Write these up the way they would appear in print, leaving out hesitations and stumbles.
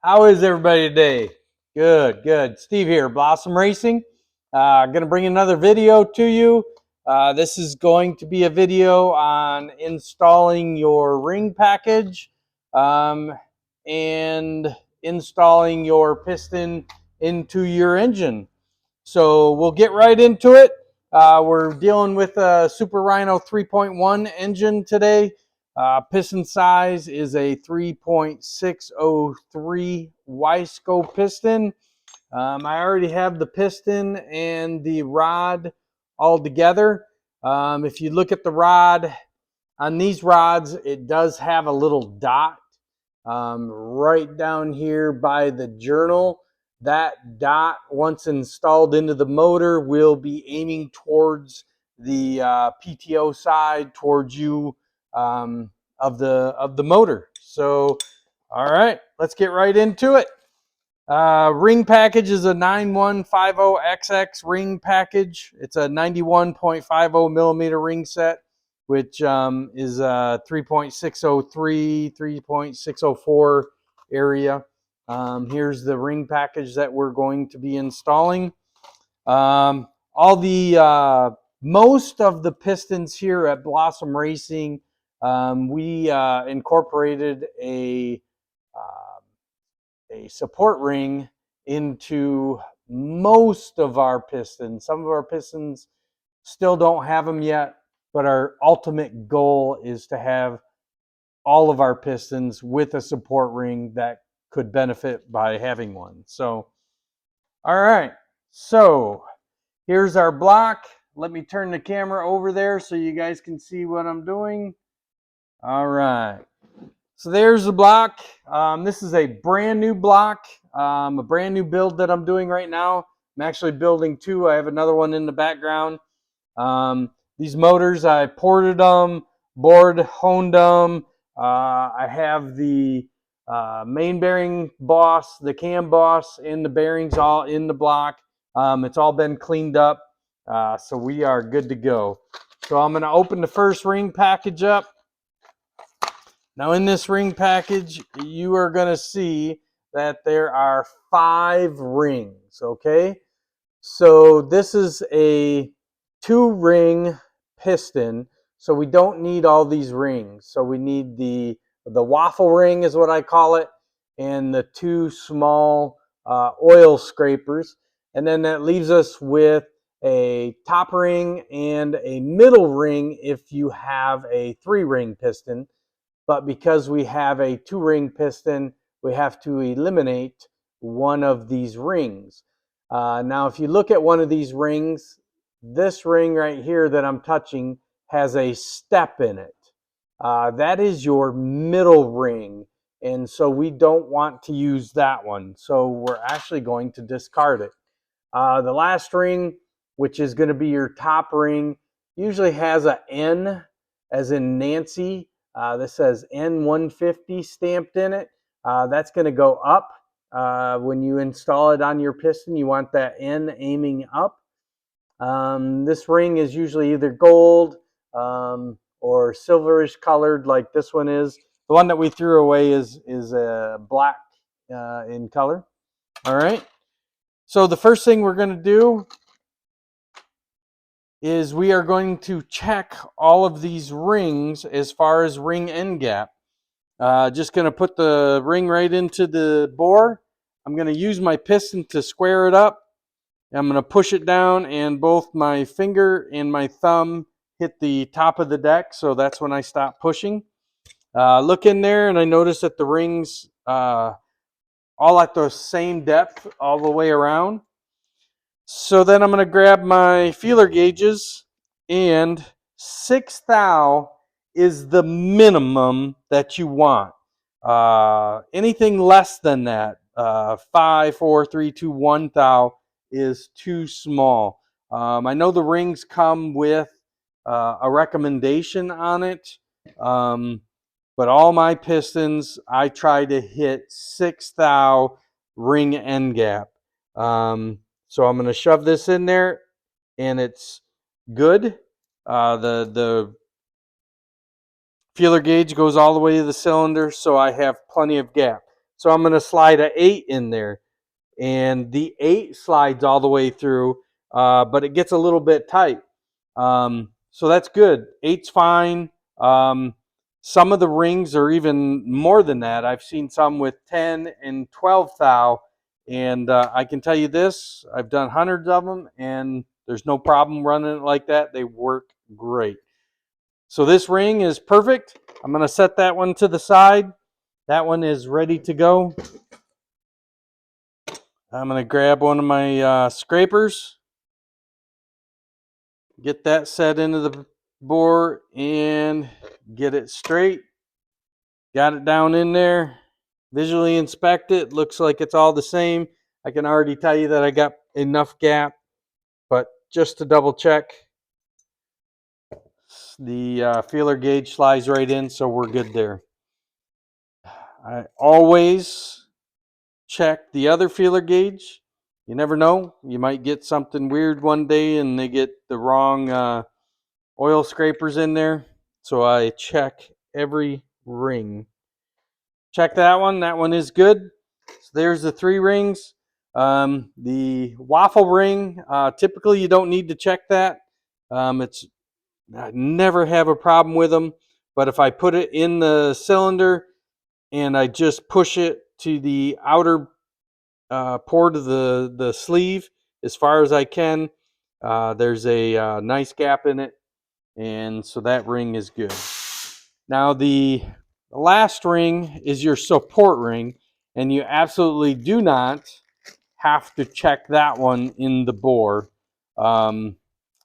How is everybody today? Good, good. Steve here, Blossom Racing. Going to bring another video to you. This is going to be a video on installing your ring package and installing your piston into your engine. So we'll get right into it. We're dealing with a Super Rhino 3.1 engine today. Piston size is a 3.603 Wiseco piston. I already have the piston and the rod all together. If you look at the rod, on these rods, it does have a little dot right down here by the journal. That dot, once installed into the motor, will be aiming towards the PTO side, towards you of the motor. So, all right, let's get right into it. Ring package is a 9150XX ring package. It's a 91.50 millimeter ring set, which is 3.603, 3.604 area. Here's the ring package that we're going to be installing. Most of the pistons here at Blossom Racing, we incorporated a support ring into most of our pistons. Some of our pistons still don't have them yet, but our ultimate goal is to have all of our pistons with a support ring that could benefit by having one. So, all right, so here's our block. Let me turn the camera over there so you guys can see what I'm doing. All right. So there's the block. This is a brand new block, a brand new build that I'm doing right now. I'm actually building two. I have another one in the background. These motors, I ported them, honed them. I have the main bearing boss, the cam boss, and the bearings all in the block. It's all been cleaned up, so we are good to go. So I'm going to open the first ring package up. Now in this ring package, you are going to see that there are 5 rings, okay? So this is a 2-ring piston, so we don't need all these rings. So we need the waffle ring is what I call it, and the 2 small oil scrapers. And then that leaves us with a top ring and a middle ring if you have a 3-ring piston. But because we have a 2-ring piston, we have to eliminate one of these rings. Now, if you look at one of these rings, this ring right here that I'm touching has a step in it. That is your middle ring, and so we don't want to use that one. So we're actually going to discard it. The last ring, which is going to be your top ring, usually has an N as in Nancy. This says N150 stamped in it. That's going to go up. When you install it on your piston, you want that N aiming up. This ring is usually either gold or silverish colored like this one is. The one that we threw away is black in color. All right. So the first thing we're going to do is we are going to check all of these rings as far as ring end gap. Just going to put the ring right into the bore. I'm going to use my piston to square it up. I'm going to push it down, and both my finger and my thumb hit the top of the deck, so that's when I stop pushing. Look in there, and I notice that the rings all at the same depth all the way around. So then I'm going to grab my feeler gauges, and 6 thou is the minimum that you want. Anything less than that, 5, 4, 3, 2, 1 thou is too small. I know the rings come with a recommendation on it, but all my pistons, I try to hit 6 thou ring end gap. So I'm going to shove this in there, and it's good. The feeler gauge goes all the way to the cylinder, so I have plenty of gap. So I'm going to slide an 8 in there. And the 8 slides all the way through, but it gets a little bit tight. So that's good. 8's fine. Some of the rings are even more than that. I've seen some with 10 and 12 thou, and I can tell you this, I've done hundreds of them, and there's no problem running it like that. They work great. So this ring is perfect. I'm going to set that one to the side. That one is ready to go. I'm going to grab one of my scrapers, get that set into the bore, and get it straight. Got it down in there. Visually inspect it. Looks like it's all the same. I can already tell you that I got enough gap, but just to double check, the feeler gauge slides right in, so we're good there. I always check the other feeler gauge. You never know. You might get something weird one day and they get the wrong oil scrapers in there. So I check every ring. Check that one. That one is good. So there's the 3 rings. The waffle ring, typically you don't need to check that. I never have a problem with them. But if I put it in the cylinder and I just push it to the outer port of the sleeve as far as I can, there's a nice gap in it, and so that ring is good. Now the last ring is your support ring, and you absolutely do not have to check that one in the bore.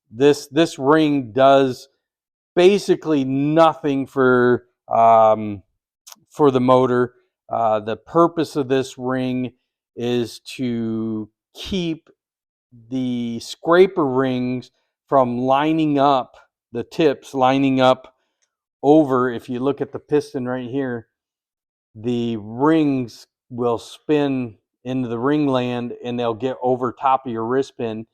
This ring does basically nothing for the motor. The purpose of this ring is to keep the scraper rings from lining up, the tips lining up over. If you look at the piston right here, the rings will spin into the ring land and they'll get over top of your wrist pin.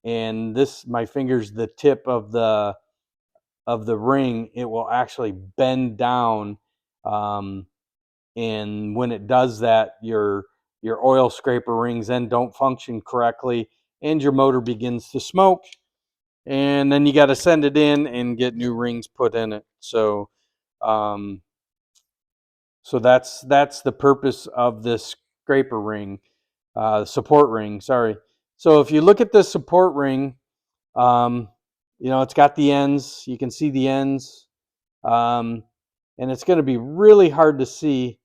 And this, my finger's the tip of the ring. It will actually bend down, and when it does that, your oil scraper rings then don't function correctly, and your motor begins to smoke, and then you got to send it in and get new rings put in it. So that's the purpose of this scraper ring, support ring, sorry. So if you look at the support ring, it's got the ends. You can see the ends, and it's going to be really hard to see,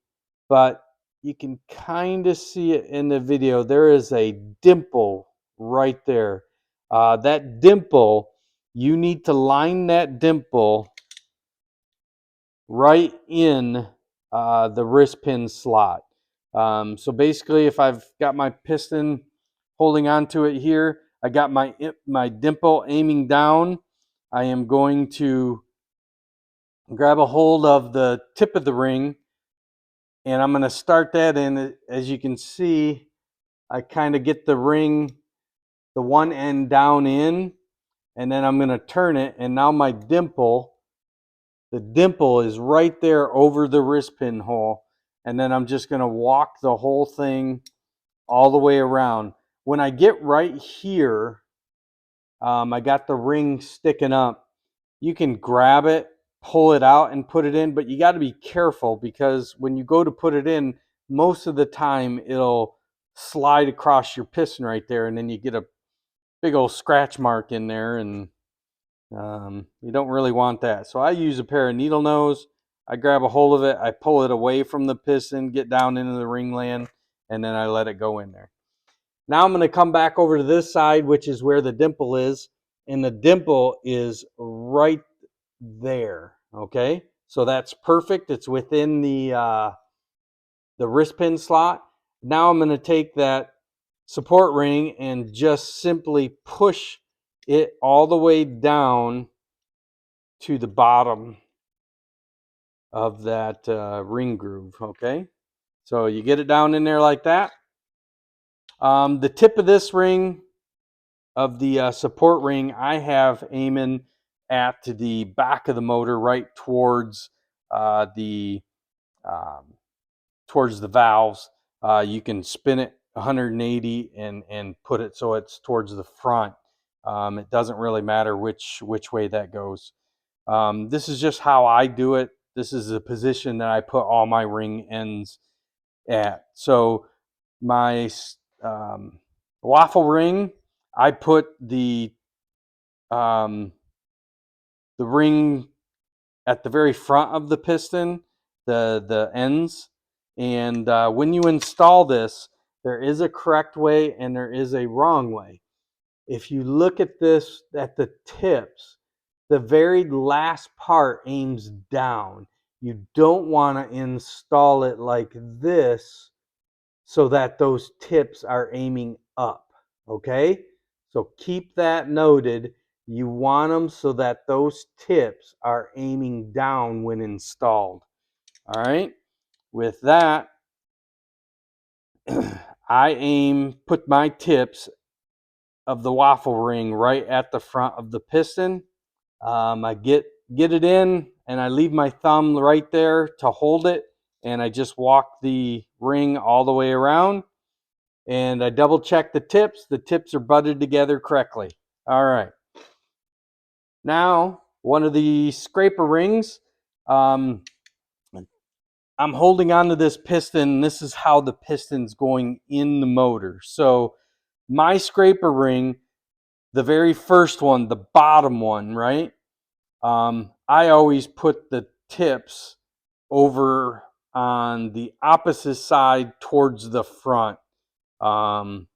but you can kind of see it in the video. There is a dimple right there. That dimple, you need to line that dimple right in the wrist pin slot. So basically, if I've got my piston holding onto it here, I got my dimple aiming down, I am going to grab a hold of the tip of the ring, and I'm going to start that in. As you can see, I kind of get the ring, the one end down in, and then I'm going to turn it, and now my dimple, the dimple is right there over the wrist pin hole, and then I'm just going to walk the whole thing all the way around. When I get right here, I got the ring sticking up. You can grab it, pull it out, and put it in, but you got to be careful, because when you go to put it in, most of the time it'll slide across your piston right there, and then you get a big old scratch mark in there, and you don't really want that. So I use a pair of needle nose. I grab a hold of it, I pull it away from the piston, get down into the ring land, and then I let it go in there. Now I'm going to come back over to this side, which is where the dimple is, and the dimple is right there. Okay, so that's perfect. It's within the wrist pin slot. Now I'm going to take that support ring and just simply push it all the way down to the bottom of that ring groove. Okay, so you get it down in there like that. The tip of this ring, of the support ring, I have aiming at the back of the motor, right towards the valves. You can spin it 180 and put it so it's towards the front. It doesn't really matter which way that goes. This is just how I do it. This is the position that I put all my ring ends at. So my waffle ring, I put the ring at the very front of the piston, the ends. And when you install this, there is a correct way and there is a wrong way. If you look at this at the tips, the very last part aims down. You don't want to install it like this so that those tips are aiming up, okay? So keep that noted. You want them so that those tips are aiming down when installed. All right, with that, put my tips of the waffle ring right at the front of the piston. I get it in and I leave my thumb right there to hold it, and I just walk the ring all the way around, and I double check the tips. The tips are butted together correctly. All right. Now, one of the scraper rings, I'm holding onto this piston. This is how the piston's going in the motor. So my scraper ring, the very first one, the bottom one, right? I always put the tips over on the opposite side towards the front. You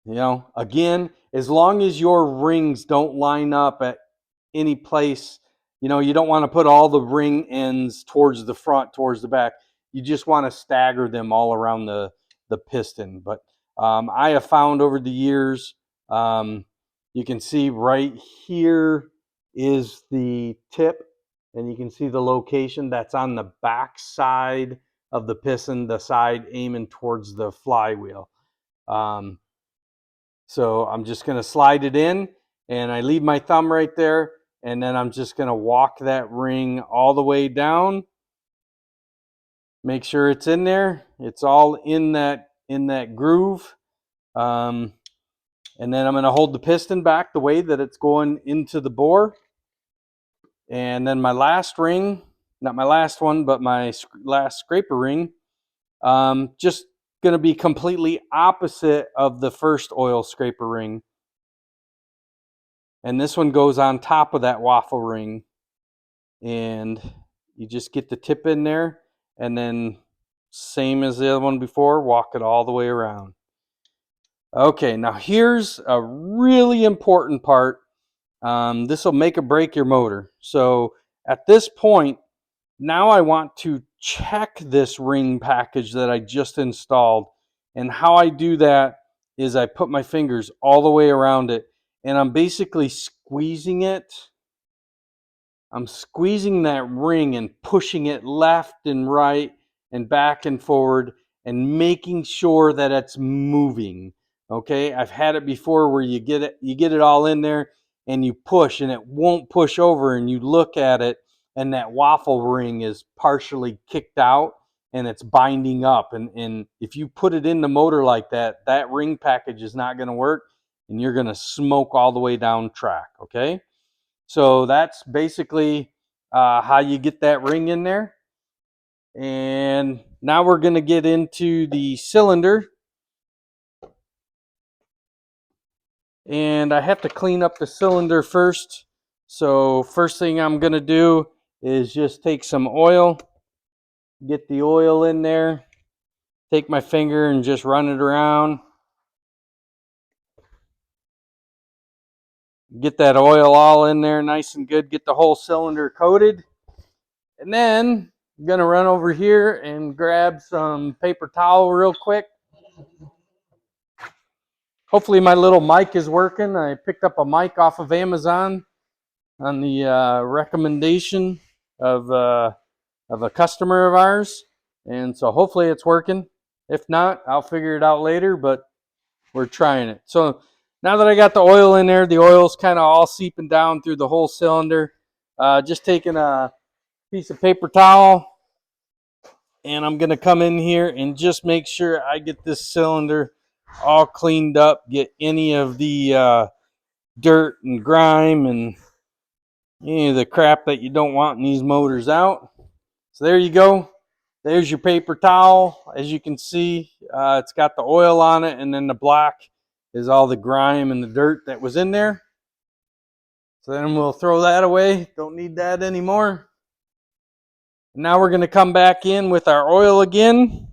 know, again, as long as your rings don't line up at any place, you know, you don't want to put all the ring ends towards the front, towards the back. You just want to stagger them all around the piston. But I have found over the years, you can see right here is the tip, and you can see the location that's on the back side of the piston, the side aiming towards the flywheel. So I'm just going to slide it in, and I leave my thumb right there, and then I'm just going to walk that ring all the way down. Make sure it's in there. It's all in that groove. And then I'm going to hold the piston back the way that it's going into the bore. And then my last ring, not my last one, but my last scraper ring, just going to be completely opposite of the first oil scraper ring. And this one goes on top of that waffle ring. And you just get the tip in there, and then same as the other one before, walk it all the way around. Okay, now here's a really important part. This will make or break your motor. So at this point, now I want to check this ring package that I just installed. And how I do that is I put my fingers all the way around it, and I'm basically squeezing it. I'm squeezing that ring and pushing it left and right and back and forward and making sure that it's moving. Okay, I've had it before where you get it all in there and you push and it won't push over, and you look at it and that waffle ring is partially kicked out and it's binding up, and if you put it in the motor like that, that ring package is not going to work, and you're going to smoke all the way down track. Okay, so that's basically how you get that ring in there. And now we're going to get into the cylinder. And I have to clean up the cylinder first. So first thing I'm going to do is just take some oil, get the oil in there, take my finger and just run it around. Get that oil all in there nice and good, get the whole cylinder coated. And then I'm going to run over here and grab some paper towel real quick. Hopefully my little mic is working. I picked up a mic off of Amazon on the recommendation of a customer of ours. And so hopefully it's working. If not, I'll figure it out later, but we're trying it. So now that I got the oil in there, the oil's kind of all seeping down through the whole cylinder. Just taking a piece of paper towel, And I'm going to come in here and just make sure I get this cylinder all cleaned up, get any of the dirt and grime and any of the crap that you don't want in these motors out. So there you go. There's your paper towel. As you can see, it's got the oil on it, and then the black is all the grime and the dirt that was in there. So then we'll throw that away. Don't need that anymore. Now we're going to come back in with our oil again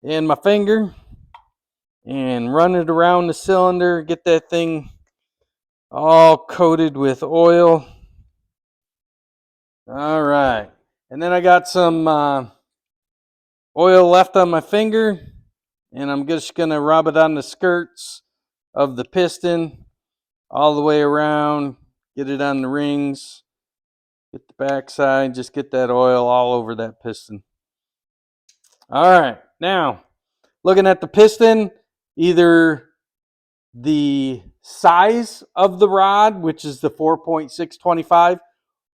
and my finger and run it around the cylinder, get that thing all coated with oil. All right. And then I got some oil left on my finger, and I'm just going to rub it on the skirts of the piston all the way around, get it on the rings, get the backside, just get that oil all over that piston. All right, now looking at the piston, either the size of the rod, which is the 4.625,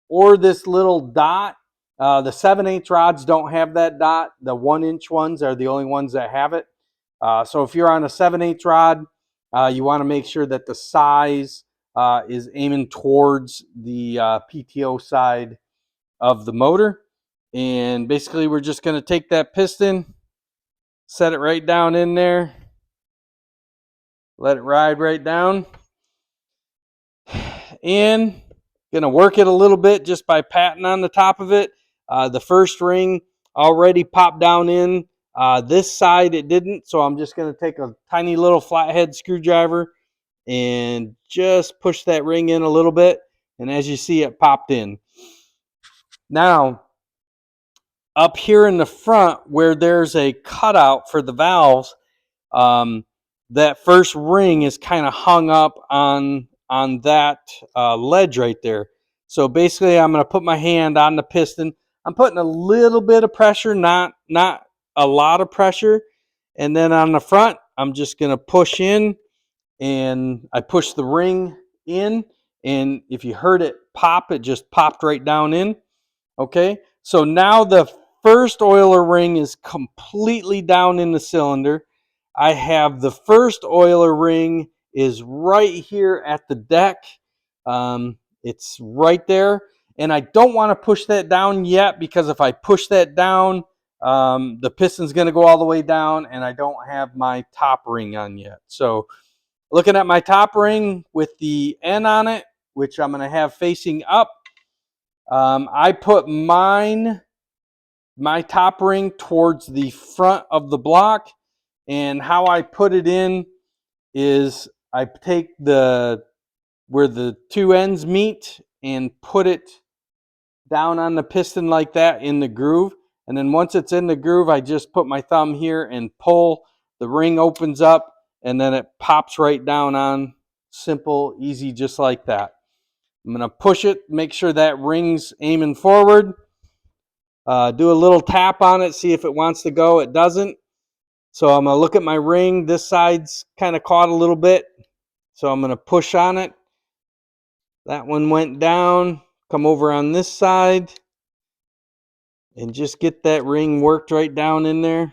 or this little dot. The 7/8 rods don't have that dot. The 1-inch ones are the only ones that have it. So if you're on a 7/8 rod, you want to make sure that the size is aiming towards the PTO side of the motor. And basically we're just going to take that piston, set it right down in there, let it ride right down, and going to work it a little bit just by patting on the top of it. The first ring already popped down in. This side it didn't, so I'm just going to take a tiny little flathead screwdriver and just push that ring in a little bit. And as you see, it popped in. Now, up here in the front where there's a cutout for the valves, that first ring is kind of hung up on that ledge right there. So basically I'm going to put my hand on the piston. I'm putting a little bit of pressure, not a lot of pressure. And then on the front, I'm just going to push in, and I push the ring in. And if you heard it pop, it just popped right down in. Okay, so now the first oiler ring is completely down in the cylinder. I have the first oiler ring is right here at the deck. It's right there. And I don't want to push that down yet, because if I push that down, the piston's going to go all the way down, and I don't have my top ring on yet. So looking at my top ring with the N on it, which I'm going to have facing up, I put my top ring towards the front of the block, and how I put it in is I take where the two ends meet and put it down on the piston like that in the groove. And then once it's in the groove, I just put my thumb here and pull. The ring opens up, and then it pops right down on. Simple, easy, just like that. I'm going to push it, make sure that ring's aiming forward. Do a little tap on it, see if it wants to go. It doesn't. So I'm going to look at my ring. This side's kind of caught a little bit. So I'm going to push on it. That one went down. Come over on this side and just get that ring worked right down in there.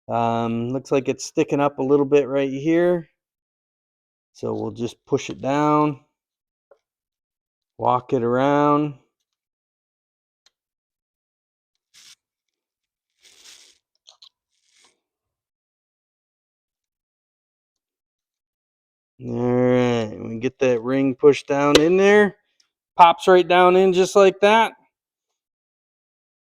Looks like it's sticking up a little bit right here. So we'll just push it down. Walk it around. All right, we get that ring pushed down in there. Pops right down in just like that.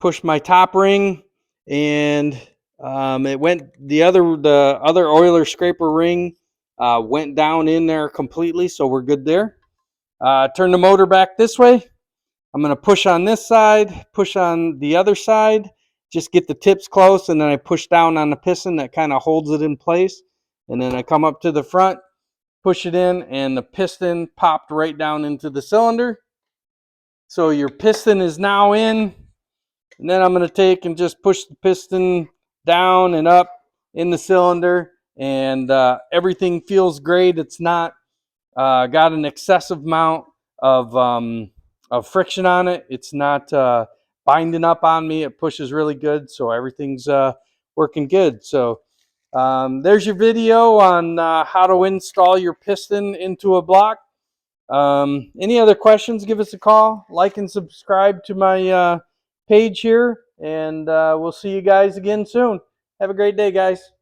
Push my top ring, and it went the other oiler scraper ring went down in there completely, so we're good there. Turn the motor back this way. I'm going to push on this side, push on the other side, just get the tips close, and then I push down on the piston that kind of holds it in place. And then I come up to the front, push it in, and the piston popped right down into the cylinder. So your piston is now in. And then I'm going to take and just push the piston down and up in the cylinder, and everything feels great. It's not got an excessive amount of friction on it. It's not binding up on me. It pushes really good, so everything's working good. So there's your video on how to install your piston into a block. Any other questions, give us a call. Like and subscribe to my page here, and we'll see you guys again soon. Have a great day, guys.